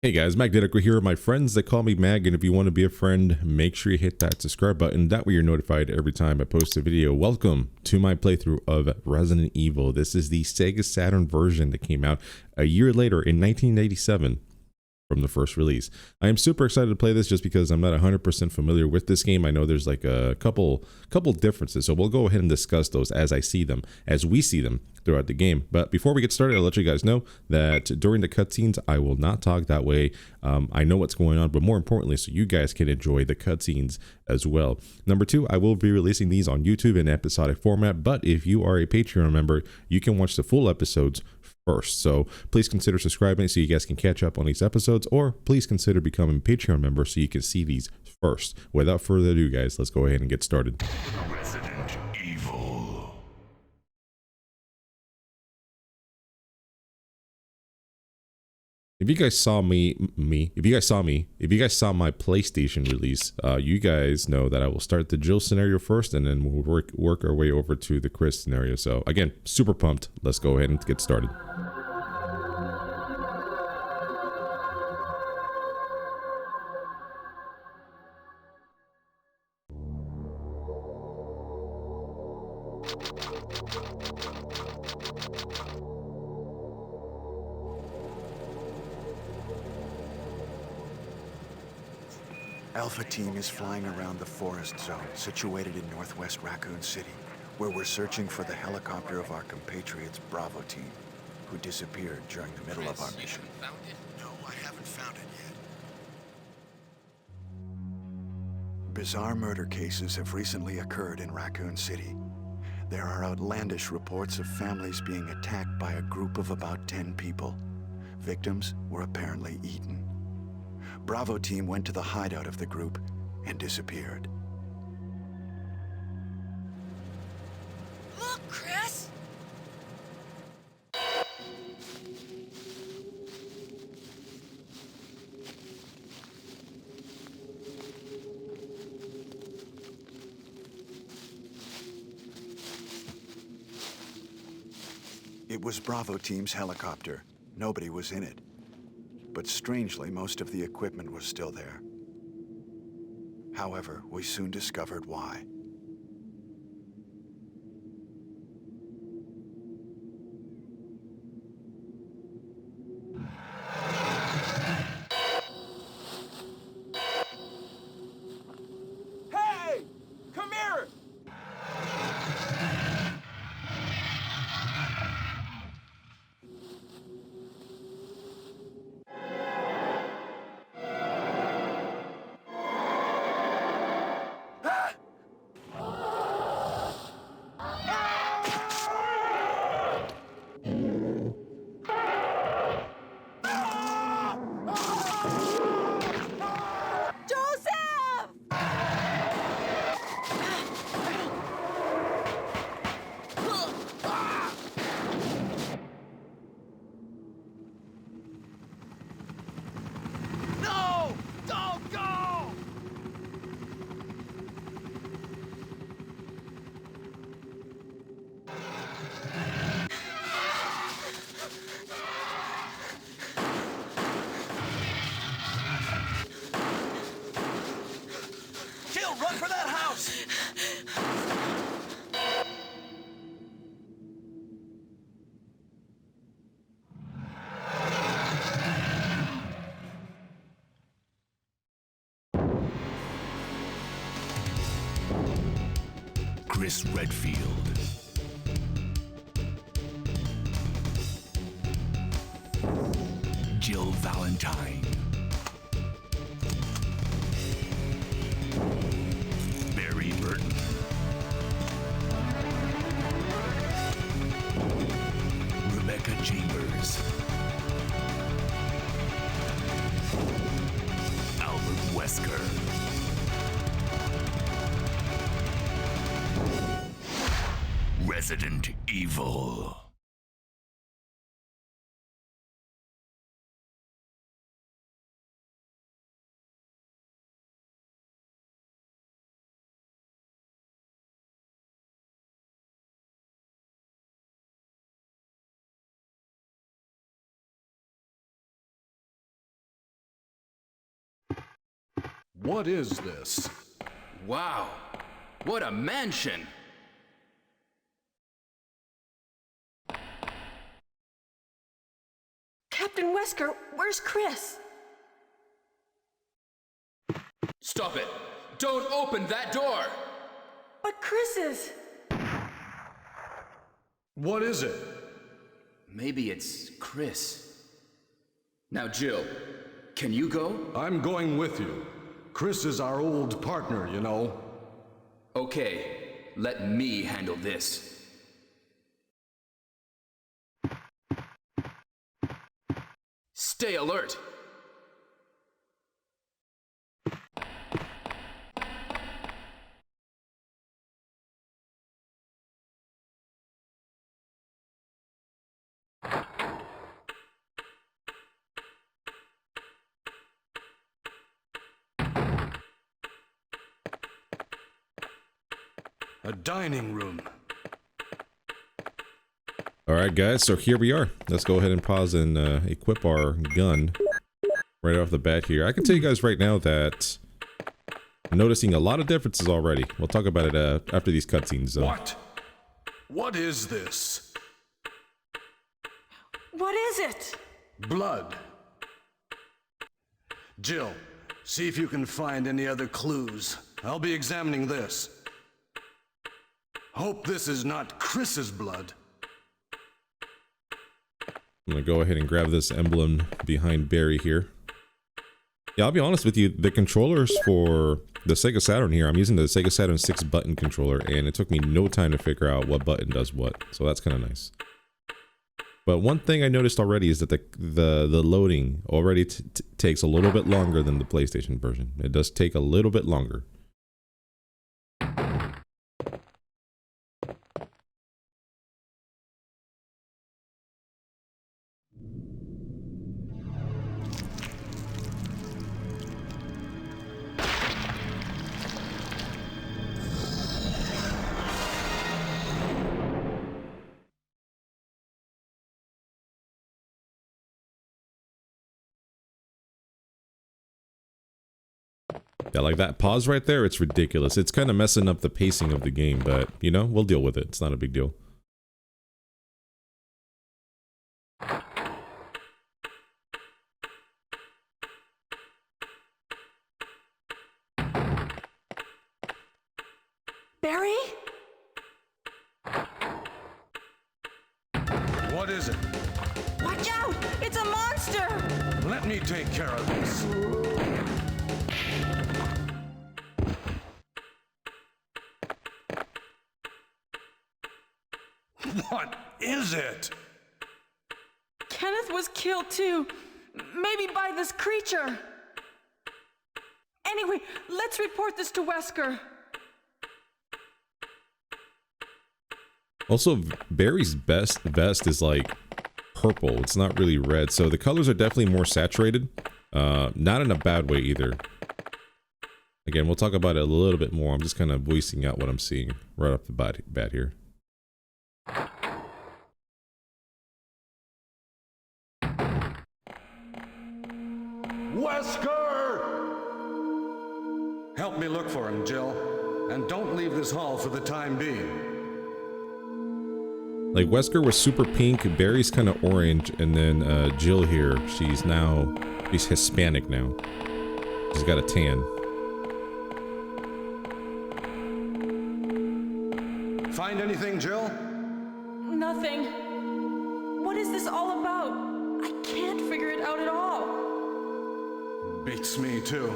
Hey guys, Mag Didico here. My friends, they call me Mag, and if you want to be a friend, make sure you hit that subscribe button. That way you're notified every time I post a video. Welcome to my playthrough of Resident Evil. This is the Sega Saturn version that came out a year later in 1987 from the first release. I am super excited to play this just because I'm not 100% familiar with this game. I know there's like a couple differences, so we'll go ahead and discuss those as I see them, as we see them throughout the game. But before we get started, I'll let you guys know that during the cutscenes, I will not talk that way. I know what's going on, but more importantly, so you guys can enjoy the cutscenes as well. Number two, I will be releasing these on YouTube in episodic format, but if you are a Patreon member, you can watch the full episodes first. So please consider subscribing so you guys can catch up on these episodes, or please consider becoming a Patreon member so you can see these first. Without further ado, guys, let's go ahead and get started. Resident Evil. If you guys saw if you guys saw my PlayStation release, you guys know that I will start the Jill scenario first, and then we'll work our way over to the Chris scenario. So again, super pumped. Let's go ahead and get started. Alpha Team is flying around the forest zone situated in northwest Raccoon City, where we're searching for the helicopter of our compatriots Bravo Team, who disappeared during the middle of our mission. Found it? No, I haven't found it yet. Bizarre murder cases have recently occurred in Raccoon City. There are outlandish reports of families being attacked by a group of about 10 people. Victims were apparently eaten. Bravo Team went to the hideout of the group and disappeared. Look, Chris! It was Bravo Team's helicopter. Nobody was in it. But strangely, most of the equipment was still there. However, we soon discovered why. Hey! Come here! Joseph! No! Don't go! Jill, run for that house! Chris Redfield. Jill Valentine. Barry Burton. Rebecca Chambers. Albert Wesker. Resident Evil. What is this? Wow, what a mansion! Captain Wesker, where's Chris? Stop it! Don't open that door! But Chris is... What is it? Maybe it's Chris. Now, Jill, can you go? I'm going with you. Chris is our old partner, you know. Okay, let me handle this. Stay alert! A dining room. Alright guys, so here we are. Let's go ahead and pause and equip our gun right off the bat here. I can tell you guys right now that I'm noticing a lot of differences already. We'll talk about it after these cutscenes. What? What is this? What is it? Blood. Jill, see if you can find any other clues. I'll be examining this. Hope this is not Chris's blood. I'm gonna go ahead and grab this emblem behind Barry here. Yeah, I'll be honest with you, the controllers for the Sega Saturn here, I'm using the Sega Saturn 6 button controller, and it took me no time to figure out what button does what, so that's kind of nice. But one thing I noticed already is that the loading already takes a little bit longer than the PlayStation version. It does take a little bit longer. Yeah, like that pause right there, it's ridiculous. It's kind of messing up the pacing of the game, but, you know, we'll deal with it. It's not a big deal. Barry? What is it? Watch out! It's a monster! Let me take care of this. What is it? Kenneth was killed too. Maybe by this creature. Anyway, let's report this to Wesker. Also, Barry's vest is like purple. It's not really red, so the colors are definitely more saturated. Not in a bad way either. Again, we'll talk about it a little bit more. I'm just kind of voicing out what I'm seeing right off the bat here. Wesker! Help me look for him, Jill. And don't leave this hall for the time being. Like, Wesker was super pink, Barry's kind of orange, and then Jill here, she's Hispanic now. She's got a tan. Find anything, Jill? Nothing. What is this all about? I can't figure it out at all. Beats me, too.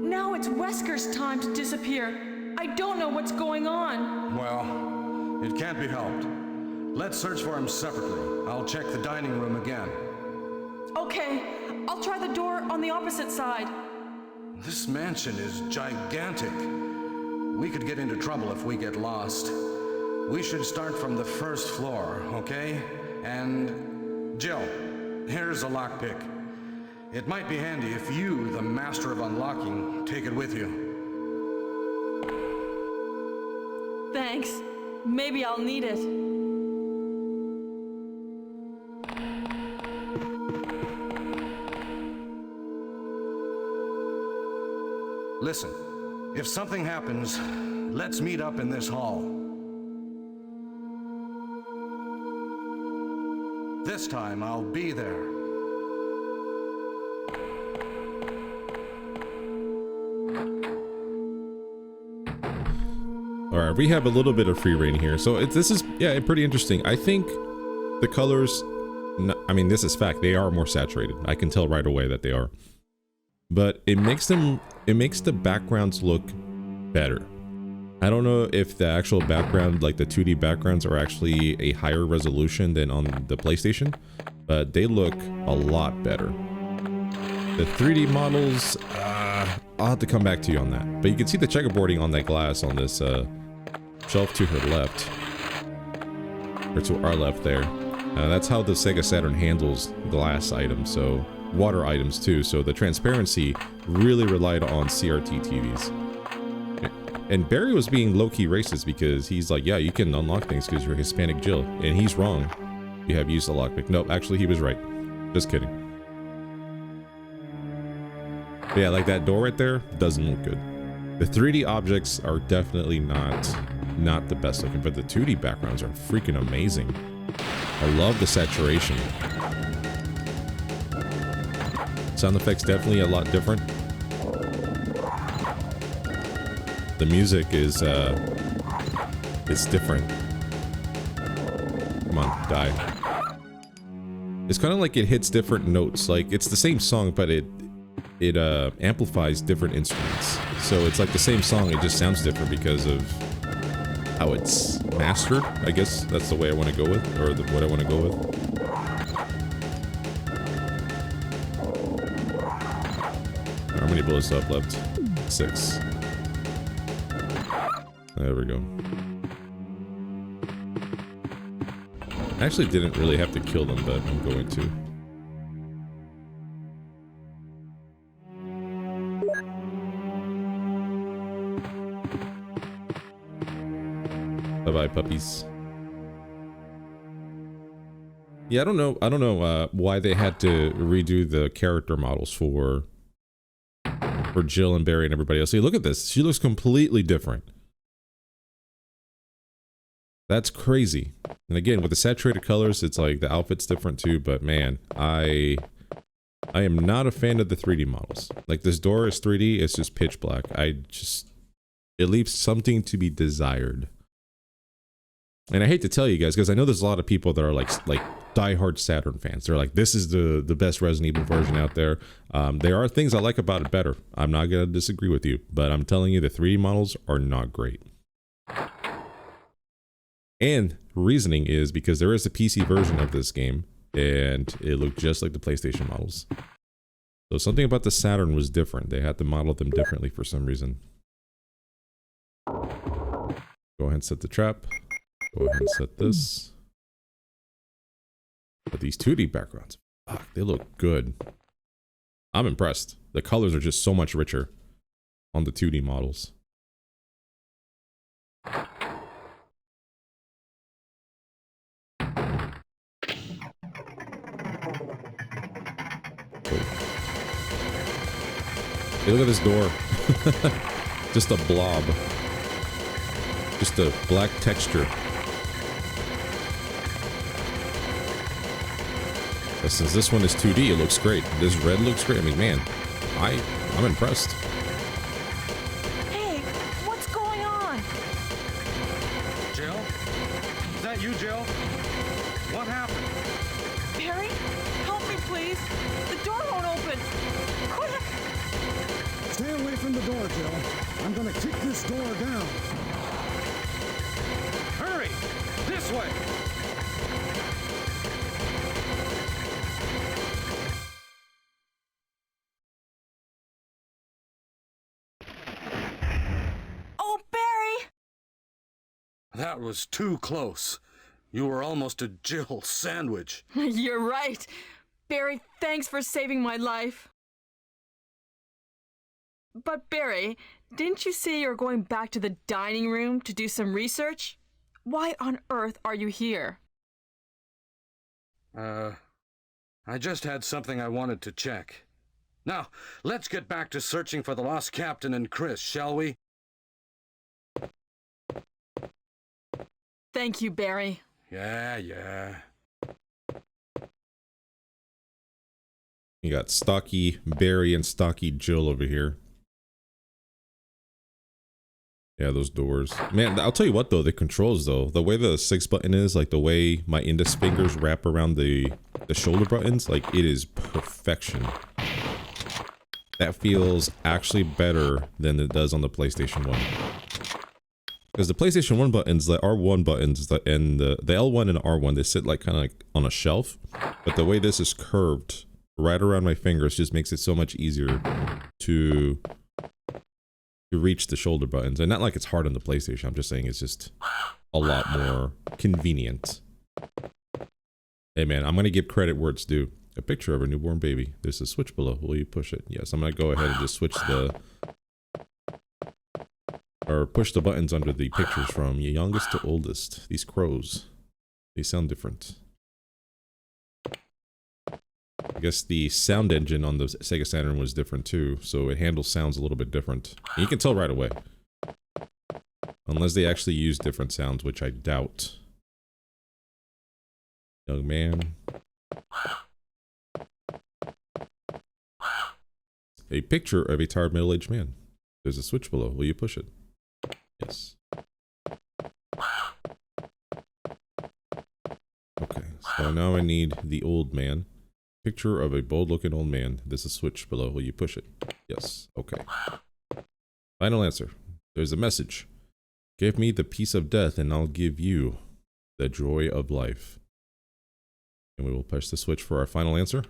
Now it's Wesker's time to disappear. I don't know what's going on. Well, it can't be helped. Let's search for him separately. I'll check the dining room again. Okay, I'll try the door on the opposite side. This mansion is gigantic. We could get into trouble if we get lost. We should start from the first floor, okay? And Jill, here's a lockpick. It might be handy if you, the master of unlocking, take it with you. Thanks. Maybe I'll need it. Listen, if something happens, let's meet up in this hall. This time I'll be there. All right, we have a little bit of free reign here. So this is, yeah, pretty interesting. I think the colors, I mean, this is fact. They are more saturated. I can tell right away that they are. But it makes the backgrounds look better. I don't know if the actual background, like the 2D backgrounds, are actually a higher resolution than on the PlayStation, but they look a lot better. The 3D models, I'll have to come back to you on that. But you can see the checkerboarding on that glass on this shelf to her left, or to our left there. That's how the Sega Saturn handles glass items, so water items too. So the transparency really relied on CRT TVs. And Barry was being low-key racist because he's like, yeah, you can unlock things because you're Hispanic Jill. And he's wrong. You have used a lockpick. Nope, actually he was right. Just kidding. But yeah, like that door right there doesn't look good. The 3D objects are definitely not the best looking, but the 2D backgrounds are freaking amazing. I love the saturation. Sound effects definitely a lot different. The music is different. Come on, die. It's kind of like it hits different notes. Like it's the same song, but it amplifies different instruments. So it's like the same song, it just sounds different because of how it's mastered. I guess that's the way I want to go with, or what I want to go with. How many bullets up left? 6. There we go. I actually didn't really have to kill them, but I'm going to. Bye-bye, puppies. Yeah, I don't know why they had to redo the character models for Jill and Barry and everybody else. See, look at this. She looks completely different. That's crazy. And again, with the saturated colors, it's like the outfit's different too, but man, I am not a fan of the 3D models. Like this door is 3D, it's just pitch black. It leaves something to be desired. And I hate to tell you guys, because I know there's a lot of people that are like diehard Saturn fans. They're like, this is the best Resident Evil version out there. There are things I like about it better. I'm not going to disagree with you, but I'm telling you the 3D models are not great. And reasoning is because there is a PC version of this game, and it looked just like the PlayStation models. So something about the Saturn was different. They had to model them differently for some reason. Go ahead and set the trap. Go ahead and set this. But these 2D backgrounds, fuck, they look good. I'm impressed. The colors are just so much richer on the 2D models. Hey, look at this door. Just a blob. Just a black texture. But since this one is 2D, it looks great. This red looks great. I mean, man, I'm impressed. Hey, what's going on? Jill? Is that you, Jill? What happened? Barry, help me, please. The door won't open. Quick! Stay away from the door, Jill. I'm gonna kick this door down. Hurry! This way! Oh, Barry! That was too close. You were almost a Jill sandwich. You're right. Barry, thanks for saving my life. But Barry, didn't you say you were going back to the dining room to do some research? Why on earth are you here? I just had something I wanted to check. Now, let's get back to searching for the lost captain and Chris, shall we? Thank you, Barry. Yeah. You got stocky Barry and stocky Jill over here. Yeah, those doors. Man, I'll tell you what though, the controls though, the way the 6 button is, like the way my index fingers wrap around the shoulder buttons, like it is perfection. That feels actually better than it does on the PlayStation 1. Because the PlayStation 1 buttons, the R1 buttons, and the L1 and R1, they sit like kind of like on a shelf. But the way this is curved right around my fingers just makes it so much easier to reach the shoulder buttons. And not like it's hard on the PlayStation, I'm just saying it's just a lot more convenient. Hey man, I'm going to give credit where it's due. A picture of a newborn baby. There's a switch below. Will you push it? Yes, I'm going to go ahead and just switch or push the buttons under the pictures from youngest to oldest. These crows, they sound different. I guess the sound engine on the Sega Saturn was different too, so it handles sounds a little bit different. And you can tell right away. Unless they actually use different sounds, which I doubt. Young man. A picture of a tired middle-aged man. There's a switch below. Will you push it? Yes. Okay, so now I need the old man. Picture of a bold-looking old man. There's a switch below. Will you push it? Yes. Okay. Final answer. There's a message. Give me the peace of death, and I'll give you the joy of life. And we will push the switch for our final answer.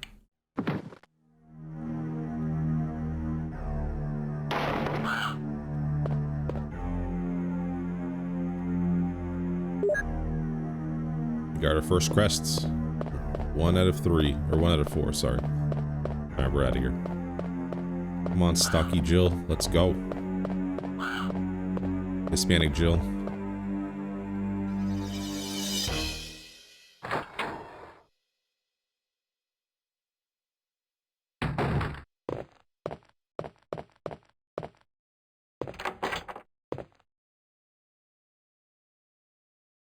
We got our first crests. 1 out of 3, or 1 out of 4, sorry. Alright, we're out of here. Come on, stocky Jill, let's go. Hispanic Jill.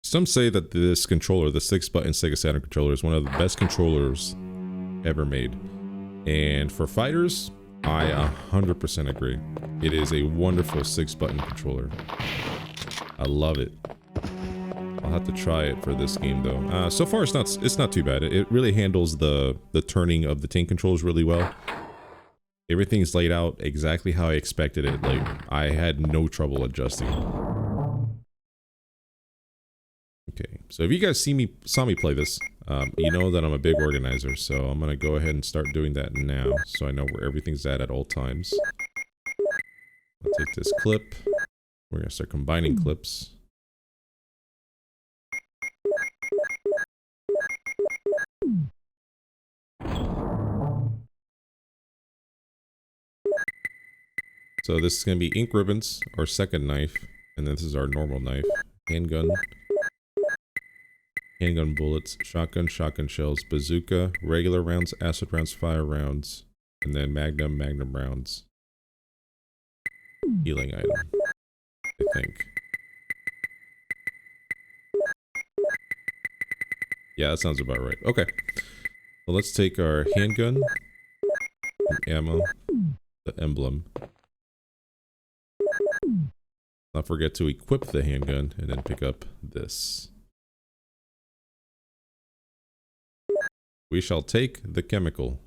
Some say that this controller, the 6-button Sega Saturn controller, is one of the best controllers ever made. And for fighters, I 100% agree. It is a wonderful 6-button controller. I love it. I'll have to try it for this game though. So far it's not too bad. It really handles the turning of the tank controls really well. Everything's laid out exactly how I expected it. Like, I had no trouble adjusting. Okay, so if you guys saw me play this, you know that I'm a big organizer, so I'm gonna go ahead and start doing that now, so I know where everything's at all times. I'll take this clip. We're gonna start combining clips. So this is gonna be ink ribbons, our second knife, and then this is our normal knife. Handgun. Handgun bullets, shotgun shells, bazooka, regular rounds, acid rounds, fire rounds, and then magnum rounds. Healing item, I think. Yeah, that sounds about right. Okay. Well, let's take our handgun, ammo, the emblem. Not forget to equip the handgun, and then pick up this. We shall take the chemical.